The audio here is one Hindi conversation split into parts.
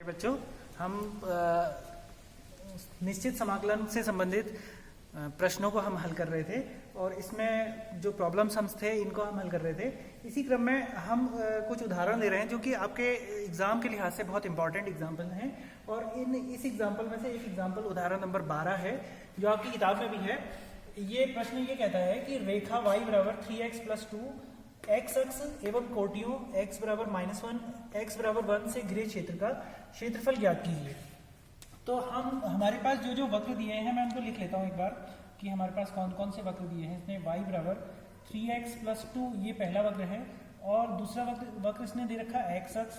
बच्चों, हम निश्चित समाकलन से संबंधित प्रश्नों को हम हल कर रहे थे और इसमें जो प्रॉब्लम्स हम थे इनको हम हल कर रहे थे। इसी क्रम में हम कुछ उदाहरण ले रहे हैं जो कि आपके एग्जाम के लिहाज से बहुत इंपॉर्टेंट एग्जाम्पल हैं और इस एग्जाम्पल में से एक एग्जाम्पल उदाहरण नंबर 12 है जो आपकी किताब में भी है। ये प्रश्न ये कहता है कि रेखा y बराबर 3x + 2 x अक्ष एवं कोटियों x बराबर -1 x बराबर 1 से घिरे क्षेत्र का क्षेत्रफल ज्ञात कीजिए। तो हमारे पास जो वक्र दिए हैं मैं उनको लिख लेता हूँ एक बार कि हमारे पास कौन कौन से वक्र दिए हैं। इसमें y बराबर 3x + 2 ये पहला वक्र है और दूसरा वक्र इसने दे रखा है x अक्ष,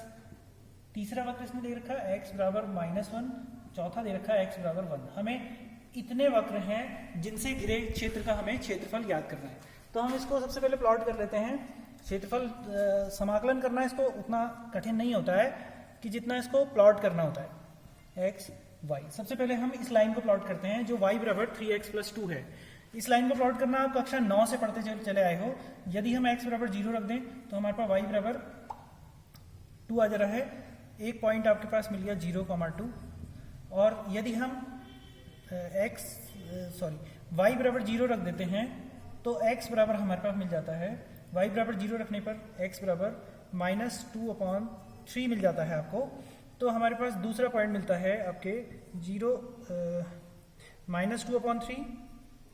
तीसरा वक्र इसने दे रखा है x बराबर -1, चौथा दे रखा है x बराबर 1। हमें इतने वक्र हैं जिनसे घिरे क्षेत्र का हमें क्षेत्रफल ज्ञात करना है। तो हम इसको सबसे पहले प्लॉट कर लेते हैं। क्षेत्रफल समाकलन करना इसको उतना कठिन नहीं होता है कि जितना इसको प्लॉट करना होता है x y। सबसे पहले हम इस लाइन को प्लॉट करते हैं जो y बराबर 3x + 2 है। इस लाइन को प्लॉट करना आप कक्षा 9 से पढ़ते चले आए हो। यदि हम x बराबर 0 रख दें तो हमारे पास y बराबर 2 आ जा रहा है। एक पॉइंट आपके पास मिल गया 0,2। और यदि हम y बराबर 0 रख देते हैं तो x बराबर हमारे पास मिल जाता है, y बराबर 0 रखने पर x बराबर -2/3 मिल जाता है आपको। तो हमारे पास दूसरा पॉइंट मिलता है आपके -2/3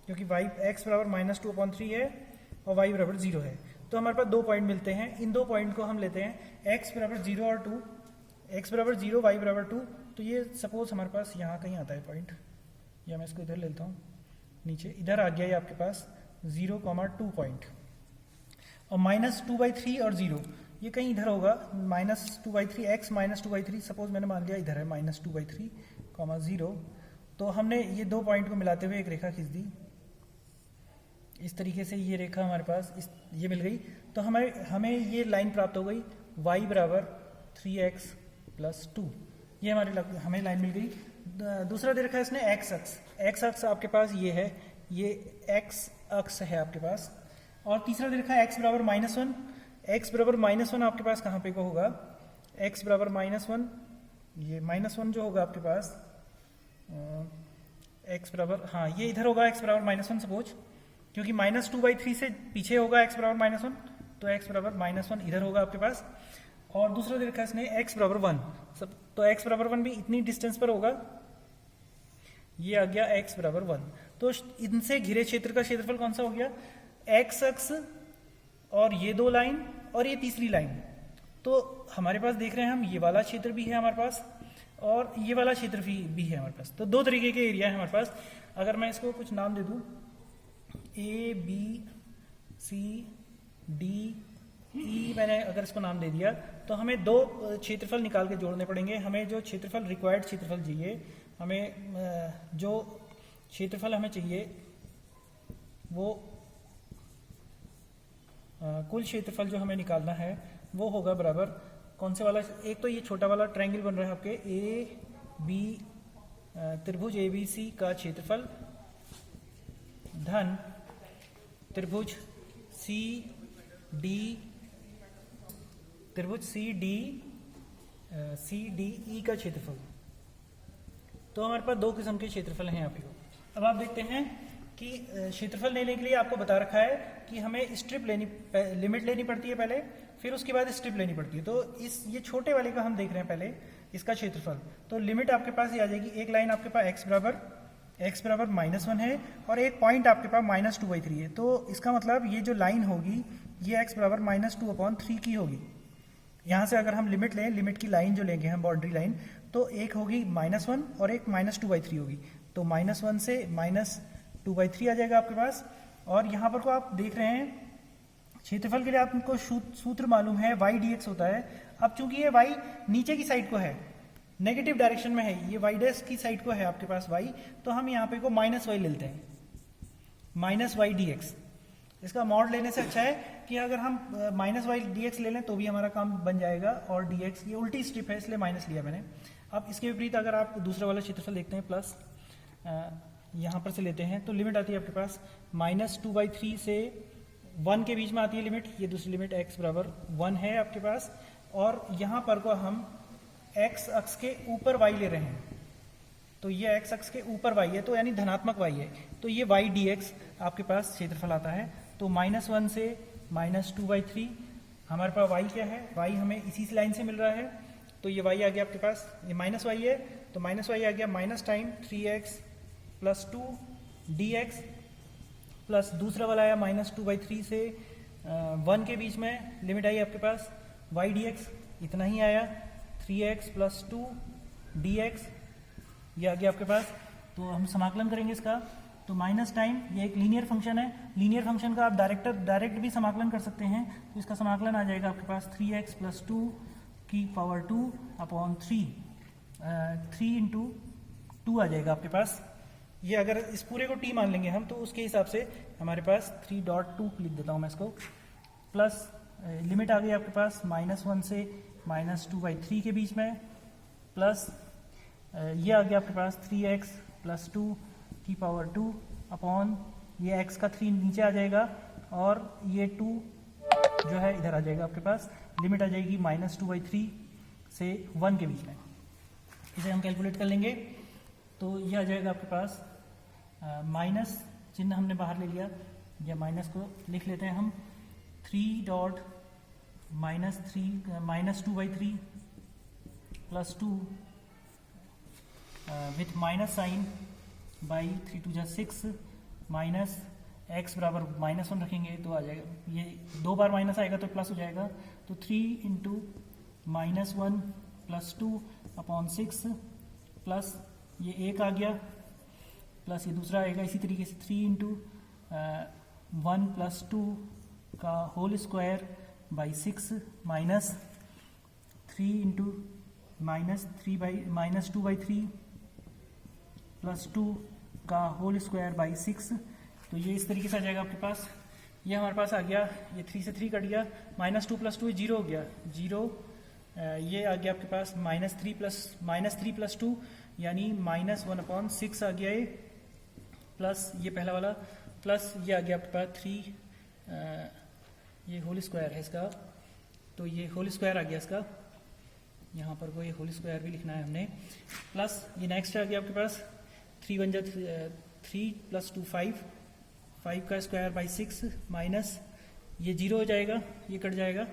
क्योंकि x बराबर -2/3 है और y बराबर 0 है। तो हमारे पास दो पॉइंट मिलते हैं। इन दो पॉइंट को हम लेते हैं x बराबर 0 और 2, x बराबर 0 y बराबर 2। तो ये सपोज हमारे पास यहाँ कहीं आता है पॉइंट, या मैं इसको इधर लेता हूँ, नीचे इधर आ गया ये आपके पास 0,2 पॉइंट। और -2/3 और 0 ये कहीं इधर होगा, -2/3 x -2/3 सपोज मैंने मान लिया इधर है -2/3, 0। तो हमने ये दो पॉइंट को मिलाते हुए एक रेखा खींच दी। इस तरीके से ये रेखा हमारे पास ये मिल गई। तो हमें ये लाइन प्राप्त हो गई y बराबर 3x + 2। ये हमें लाइन मिल गई। दूसरा दे रखा है इसने x अक्ष आपके पास ये है, ये x अक्ष है आपके पास। और तीसरा दे रखा है x बराबर -1। x बराबर -1 आपके पास कहाँ पे को होगा, x बराबर -1, ये -1 जो होगा आपके पास x बराबर, हाँ ये इधर होगा x बराबर -1 सपोज, क्योंकि -2/3 से पीछे होगा x बराबर -1, तो x बराबर -1 इधर होगा आपके पास। और दूसरा दे रखा है इसने x बराबर 1, तो x बराबर 1 भी इतनी डिस्टेंस पर होगा, ये आ गया x बराबर 1। तो इनसे घिरे क्षेत्र का क्षेत्रफल कौन सा हो गया, x अक्ष और ये दो लाइन और ये तीसरी लाइन। तो हमारे पास देख रहे हैं हम ये वाला क्षेत्र भी है हमारे पास और ये वाला क्षेत्र भी है हमारे पास। तो दो तरीके के एरिया है हमारे पास। अगर मैं इसको कुछ नाम दे दूं A B C D E, मैंने अगर इसको नाम दे दिया तो हमें दो क्षेत्रफल निकाल के जोड़ने पड़ेंगे। हमें जो क्षेत्रफल रिक्वायर्ड क्षेत्रफल चाहिए, हमें जो क्षेत्रफल हमें चाहिए वो कुल क्षेत्रफल जो हमें निकालना है वो होगा बराबर कौन से वाला, एक तो ये छोटा वाला ट्रायंगल बन रहा है आपके A B त्रिभुज ABC का क्षेत्रफल धन त्रिभुज CDE का क्षेत्रफल। तो हमारे पास दो किस्म के क्षेत्रफल हैं यहाँ पे। अब आप देखते हैं कि क्षेत्रफल लेने के लिए आपको बता रखा है कि हमें लिमिट लेनी पड़ती है पहले, फिर उसके बाद स्ट्रिप लेनी पड़ती है। तो ये छोटे वाले का हम देख रहे हैं पहले इसका क्षेत्रफल। तो लिमिट आपके पास ये आ जाएगी, एक लाइन आपके पास x बराबर -1 है और एक पॉइंट आपके पास -2/3 है। तो इसका मतलब ये जो लाइन होगी ये x बराबर -2/3 की होगी। यहाँ से अगर हम लिमिट लें, लिमिट की लाइन जो लेंगे हम बाउंड्री लाइन, तो एक होगी -1 और एक -2/3 होगी। तो -1 से -2/3 आ जाएगा आपके पास। और यहाँ पर को आप देख रहे हैं क्षेत्रफल के लिए आपको सूत्र मालूम है y dx होता है। अब चूंकि ये y नीचे की साइड को है, नेगेटिव डायरेक्शन में है, ये y डैश की साइड को है आपके पास y, तो हम यहाँ पे को -y लेते हैं, -y dx। इसका मॉड लेने से अच्छा है कि अगर हम -y dx ले लें तो भी हमारा काम बन जाएगा। और dx ये उल्टी स्ट्रिप है इसलिए माइनस लिया मैंने। अब इसके विपरीत अगर आप दूसरा वाला क्षेत्रफल देखते हैं प्लस यहाँ पर से लेते हैं तो लिमिट आती है आपके पास -2/3 से 1 के बीच में आती है लिमिट। ये दूसरी लिमिट x बराबर 1 है आपके पास। और यहाँ पर को हम एक्स अक्ष के ऊपर वाई ले रहे हैं, तो ये एक्स अक्ष के ऊपर वाई है, तो यानी धनात्मक वाई है, तो ये वाई डी एक्स आपके पास क्षेत्रफल आता है। तो -1 से -2/3 हमारे पास वाई क्या है, वाई हमें इसी लाइन से मिल रहा है, तो ये वाई आ गया आपके पास, ये माइनस वाई है, तो माइनस वाई आ गया minus time 3x + 2 dx plus दूसरा वाला आया -2/3 से 1 के बीच में लिमिट आई आपके पास y dx, इतना ही आया 3x + 2 dx, ये आ गया आपके पास। तो हम समाकलन करेंगे इसका, तो माइनस टाइम, ये एक लीनियर फंक्शन है, लीनियर फंक्शन का आप डायरेक्ट भी समाकलन कर सकते हैं, तो इसका समाकलन आ जाएगा आपके पास 3x + 2 की पावर 2/3, 3 × 2 आ जाएगा आपके पास। ये अगर इस पूरे को t मान लेंगे हम, तो उसके हिसाब से हमारे पास 3.2 लिख देता हूँ मैं इसको, प्लस लिमिट आ गई आपके पास -1 से -2/3 के बीच में, प्लस ये आ गया आपके पास 3x + 2 की पावर 2 अपॉन ये x का 3 नीचे आ जाएगा, और ये 2 जो है इधर आ जाएगा आपके पास, लिमिट आ जाएगी -2/3 से 1 के बीच में। इसे हम कैलकुलेट कर लेंगे, तो ये आ जाएगा आपके पास माइनस चिन्ह हमने बाहर ले लिया, या माइनस को लिख लेते हैं हम, 3.-3 -2/3 + 2 with minus sign by 3 × 2 = 6 minus x बराबर -1 रखेंगे तो आ जाएगा, ये 2 बार माइनस आएगा तो प्लस हो जाएगा, तो 3 × -1 + 2/6 प्लस ये 1 आ गया, प्लस ये दूसरा आएगा इसी तरीके से 3 × 1 + 2 का होल स्क्वायर बाई 6 माइनस 3 × -2/3 + 2 का होल स्क्वायर बाई 6, तो ये इस तरीके से आ जाएगा आपके पास। ये हमारे पास आ गया, ये 3 से 3 कट गया, -2 + 2 0 हो गया, 0, ये आ गया आपके पास -3 + 2 यानी -1/6 आ गया ये, प्लस ये पहला वाला, प्लस ये आ गया आपके पास 3, ये होल स्क्वायर है इसका, तो ये होल स्क्वायर आ गया इसका, यहाँ पर कोई होल स्क्वायर भी लिखना है हमने, प्लस ये नेक्स्ट आ गया आपके पास 3 × 3 + 2 5 का स्क्वायर बाई 6 माइनस ये 0 हो जाएगा, ये कट जाएगा,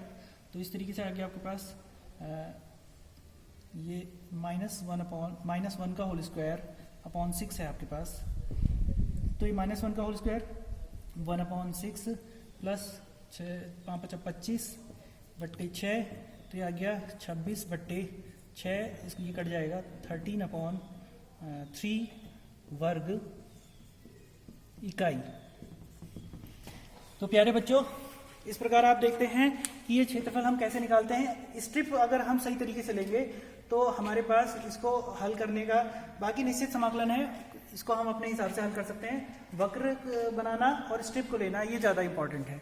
तो इस तरीके से आ गया आपके पास ये -1 का होल स्क्वायर अपॉन 6 है आपके पास, तो ये -1 का होल स्क्वायर 1/6 प्लस 5 × 5 = 25/6, तो ये आ गया 26/6, इसको ये कट जाएगा 13/3 वर्ग इकाई। तो प्यारे बच्चों, इस प्रकार आप देखते हैं कि ये क्षेत्रफल हम कैसे निकालते हैं। स्ट्रिप अगर हम सही तरीके से लेंगे तो हमारे पास इसको हल करने का बाकी निश्चित समाकलन है, इसको हम अपने हिसाब से हल कर सकते हैं। वक्र बनाना और स्ट्रिप को लेना ये ज़्यादा इंपॉर्टेंट है।